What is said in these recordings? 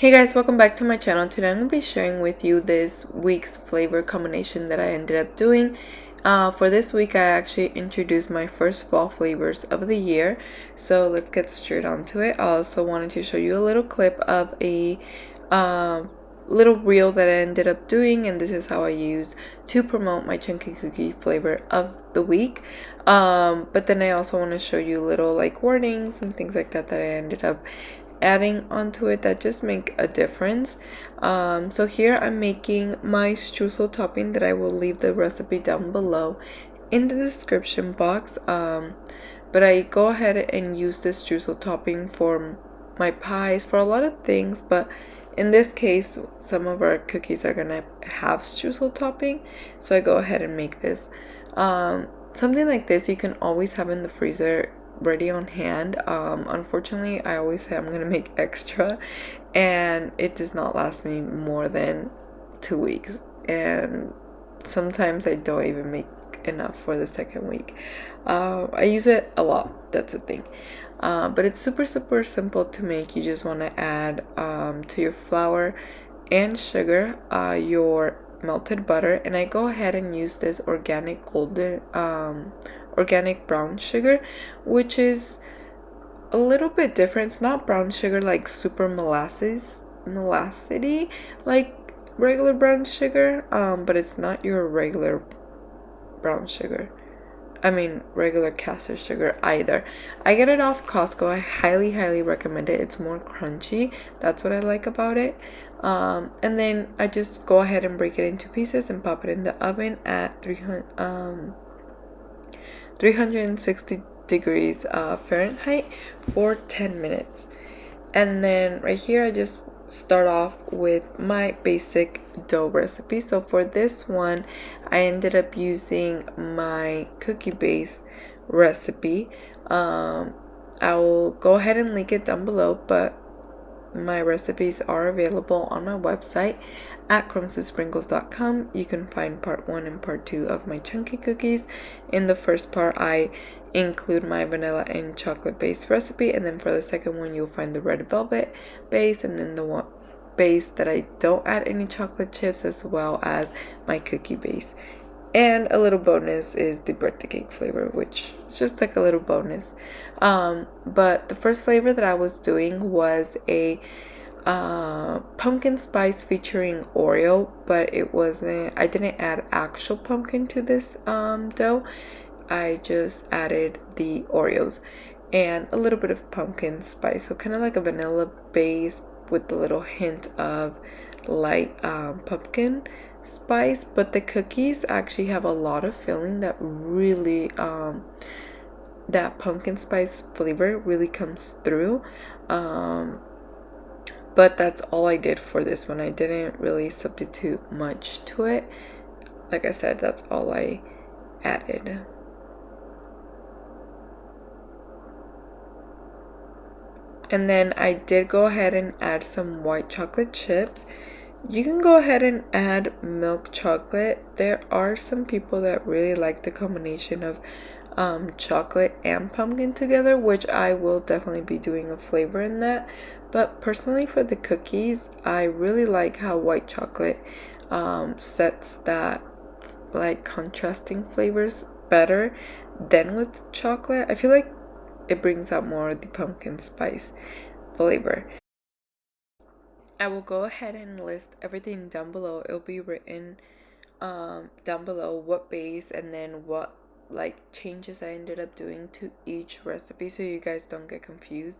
Hey guys, welcome back to my channel. Today I'm going to be sharing with you this week's flavor combination that I ended up doing. For this week I actually introduced my first fall flavors of the year. So let's get straight onto it. I also wanted to show you a little clip of a little reel that I ended up doing, and this is how I use to promote my chunky cookie flavor of the week. But then I also want to show you little like wordings and things like that that I ended up adding onto it that just make a difference. So here I'm making my streusel topping that I will leave the recipe down below in the description box. But I go ahead and use this streusel topping for my pies, for a lot of things, but in this case some of our cookies are gonna have streusel topping, so I go ahead and make this. Something like this you can always have in the freezer ready on hand. Unfortunately I always say I'm gonna make extra, and it does not last me more than 2 weeks, and sometimes I don't even make enough for the second week. I use it a lot, that's the thing. But it's super simple to make. You just want to add to your flour and sugar your melted butter, and I go ahead and use this organic organic brown sugar, which is a little bit different. It's not brown sugar like super molassity like regular brown sugar, but it's not your regular brown sugar. I mean regular caster sugar either. I get it off Costco. I highly recommend it. It's more crunchy. That's what I like about it. And then I just go ahead and break it into pieces and pop it in the oven at 360 degrees Fahrenheit for 10 minutes. And then right here I just start off with my basic dough recipe. So for this one I ended up using my cookie base recipe. I will go ahead and link it down below, but my recipes are available on my website at crumswithsprinkles.com. You can find part 1 and part 2 of my chunky cookies. In the first part I include my vanilla and chocolate based recipe, and then for the second one you'll find the red velvet base, and then the one base that I don't add any chocolate chips, as well as my cookie base. And a little bonus is the birthday cake flavor, which is just like a little bonus. But the first flavor that I was doing was a pumpkin spice featuring Oreo, but I didn't add actual pumpkin to this dough. I just added the Oreos and a little bit of pumpkin spice, so kind of like a vanilla base with a little hint of light pumpkin spice. But the cookies actually have a lot of filling that really that pumpkin spice flavor really comes through. But that's all I did for this one. I didn't really substitute much to it. Like I said, that's all I added. And then I did go ahead and add some white chocolate chips. You can go ahead and add milk chocolate. There are some people that really like the combination of chocolate and pumpkin together, which I will definitely be doing a flavor in that. But personally for the cookies, I really like how white chocolate sets that like contrasting flavors better than with chocolate. I feel like it brings out more of the pumpkin spice flavor. I will go ahead and list everything down below. It'll be written down below what base and then what like changes I ended up doing to each recipe, so you guys don't get confused.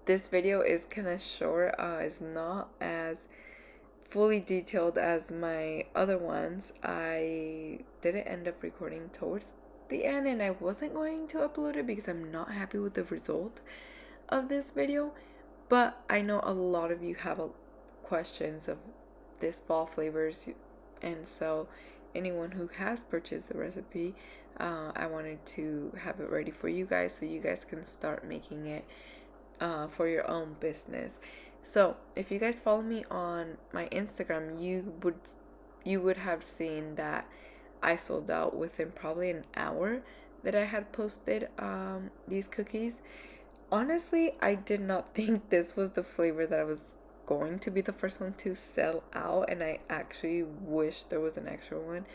This video is kind of short. It's not as fully detailed as my other ones. I didn't end up recording towards the end, and I wasn't going to upload it because I'm not happy with the result of this video. But I know a lot of you have questions of this fall flavors, and so anyone who has purchased the recipe, I wanted to have it ready for you guys so you guys can start making it for your own business. So if you guys follow me on my Instagram, you would have seen that I sold out within probably an hour that I had posted these cookies. honestly, I did not think this was the flavor that I was going to be the first one to sell out, and I actually wish there was an extra one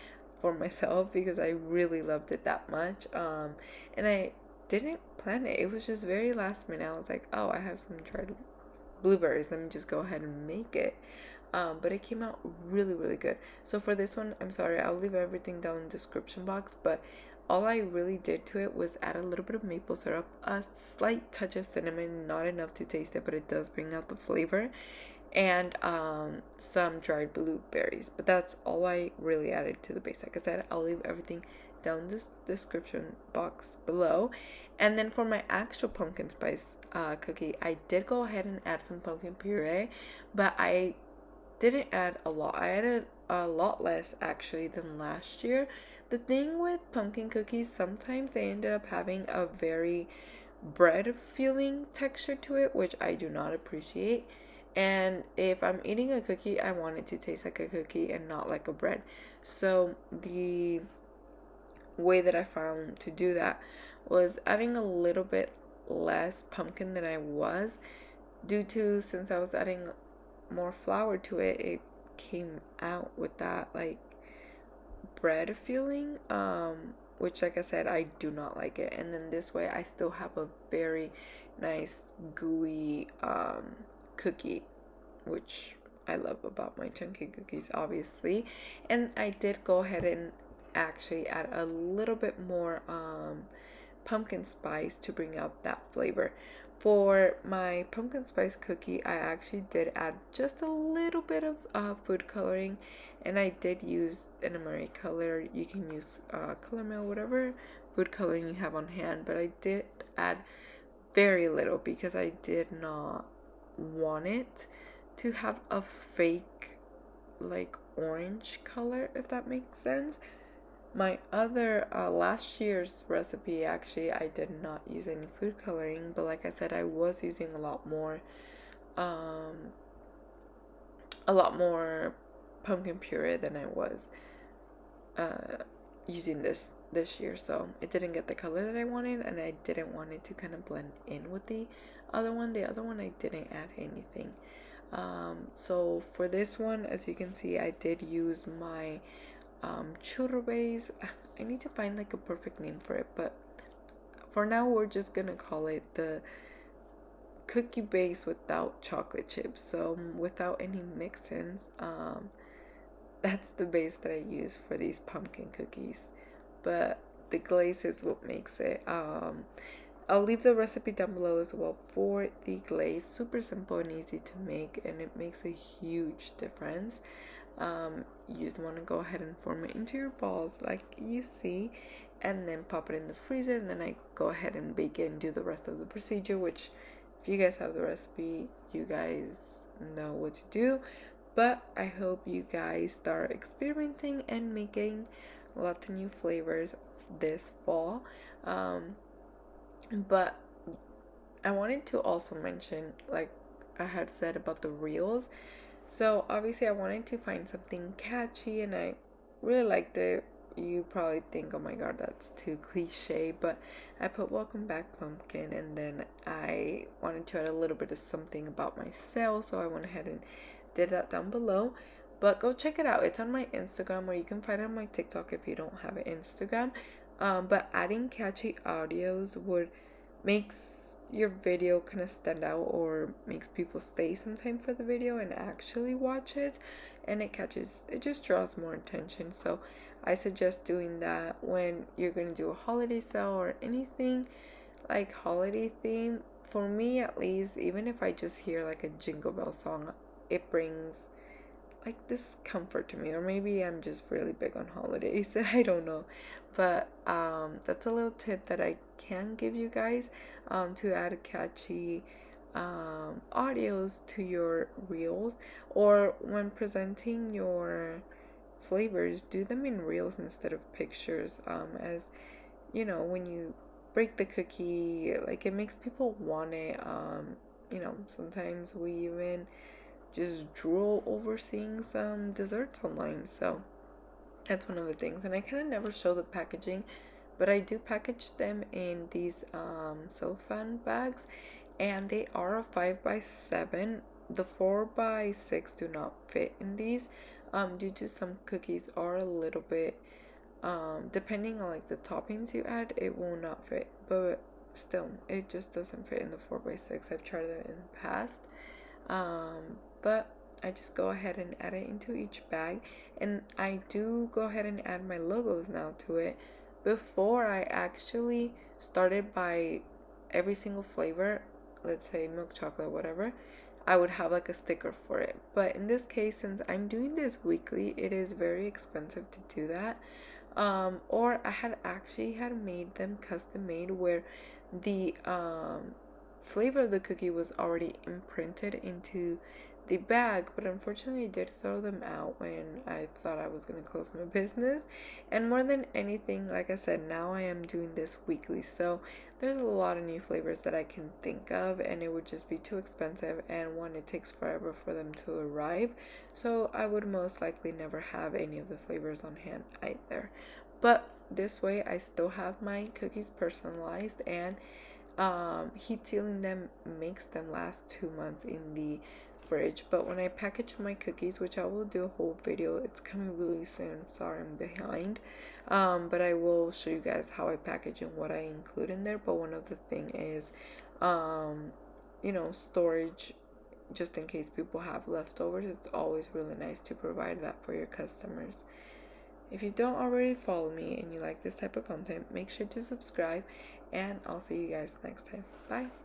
for myself because I really loved it that much. And I didn't plan it. It was just very last minute. I was like, oh, I have some dried blueberries, let me just go ahead and make it. But it came out really, really good. So for this one, I'm sorry, I'll leave everything down in the description box, but all I really did to it was add a little bit of maple syrup, a slight touch of cinnamon, not enough to taste it, but it does bring out the flavor, and some dried blueberries. But that's all I really added to the base. Like I said, I'll leave everything down in the description box below. And then for my actual pumpkin spice cookie, I did go ahead and add some pumpkin puree, but I didn't add a lot. I added a lot less actually than last year. The thing with pumpkin cookies, sometimes they ended up having a very bread feeling texture to it, which I do not appreciate. And if I'm eating a cookie, I want it to taste like a cookie and not like a bread. So the way that I found to do that was adding a little bit less pumpkin than I was, due to, since I was adding more flour to it, it came out with that like bread feeling, which, like I said, I do not like it. And then this way I still have a very nice gooey cookie, which I love about my chunky cookies, obviously. And I did go ahead and actually add a little bit more pumpkin spice to bring out that flavor. For my pumpkin spice cookie, I actually did add just a little bit of food coloring, and I did use an Ameri color. You can use color mail, whatever food coloring you have on hand, but I did add very little because I did not want it to have a fake like orange color, if that makes sense. My other last year's recipe, actually, I did not use any food coloring, but like I said, I was using a lot more pumpkin puree than I was using this year. So it didn't get the color that I wanted, and I didn't want it to kind of blend in with the other one. The other one, I didn't add anything. So for this one, as you can see, I did use my churro base. I need to find like a perfect name for it, but for now we're just gonna call it the cookie base without chocolate chips, so without any mix-ins. That's the base that I use for these pumpkin cookies, but the glaze is what makes it. I'll leave the recipe down below as well for the glaze. Super simple and easy to make, and it makes a huge difference. You just want to go ahead and form it into your balls like you see, and then pop it in the freezer, and then I go ahead and bake it and do the rest of the procedure, which if you guys have the recipe, you guys know what to do. But I hope you guys start experimenting and making lots of new flavors this fall. But I wanted to also mention, like I had said about the reels, so obviously I wanted to find something catchy, and I really liked it. You probably think, oh my god, that's too cliche, but I put welcome back pumpkin, and then I wanted to add a little bit of something about myself, so I went ahead and did that down below. But go check it out. It's on my Instagram, or you can find it on my TikTok if you don't have an Instagram. But adding catchy audios makes your video kind of stand out, or makes people stay some time for the video and actually watch it, and it just draws more attention. So I suggest doing that when you're going to do a holiday sale or anything like holiday theme. For me, at least, even if I just hear like a Jingle Bell song, it brings like this comfort to me. Or maybe I'm just really big on holidays, I don't know. But that's a little tip that I can give you guys, to add catchy audios to your reels, or when presenting your flavors, do them in reels instead of pictures. As you know, when you break the cookie, like, it makes people want it. Sometimes we even just drool over seeing some desserts online. So that's one of the things. And I kind of never show the packaging, but I do package them in these cellophane bags, and they are a 5x7. The 4x6 do not fit in these due to some cookies are a little bit depending on like the toppings you add, it will not fit, but still it just doesn't fit in the 4x6. I've tried it in the past, but I just go ahead and add it into each bag, and I do go ahead and add my logos now to it. Before, I actually started by every single flavor, let's say milk chocolate, whatever, I would have like a sticker for it. But in this case, since I'm doing this weekly, it is very expensive to do that. Or I had actually made them custom made where the flavor of the cookie was already imprinted into the bag, but unfortunately I did throw them out when I thought I was going to close my business. And more than anything, like I said, now I am doing this weekly, so there's a lot of new flavors that I can think of, and it would just be too expensive, and one, it takes forever for them to arrive, so I would most likely never have any of the flavors on hand either. But this way I still have my cookies personalized, and heat sealing them makes them last 2 months in the fridge. But when I package my cookies, which I will do a whole video, it's coming really soon, sorry I'm behind, but I will show you guys how I package and what I include in there. But one of the thing is you know, storage, just in case people have leftovers. It's always really nice to provide that for your customers. If you don't already follow me and you like this type of content, make sure to subscribe, and I'll see you guys next time. Bye.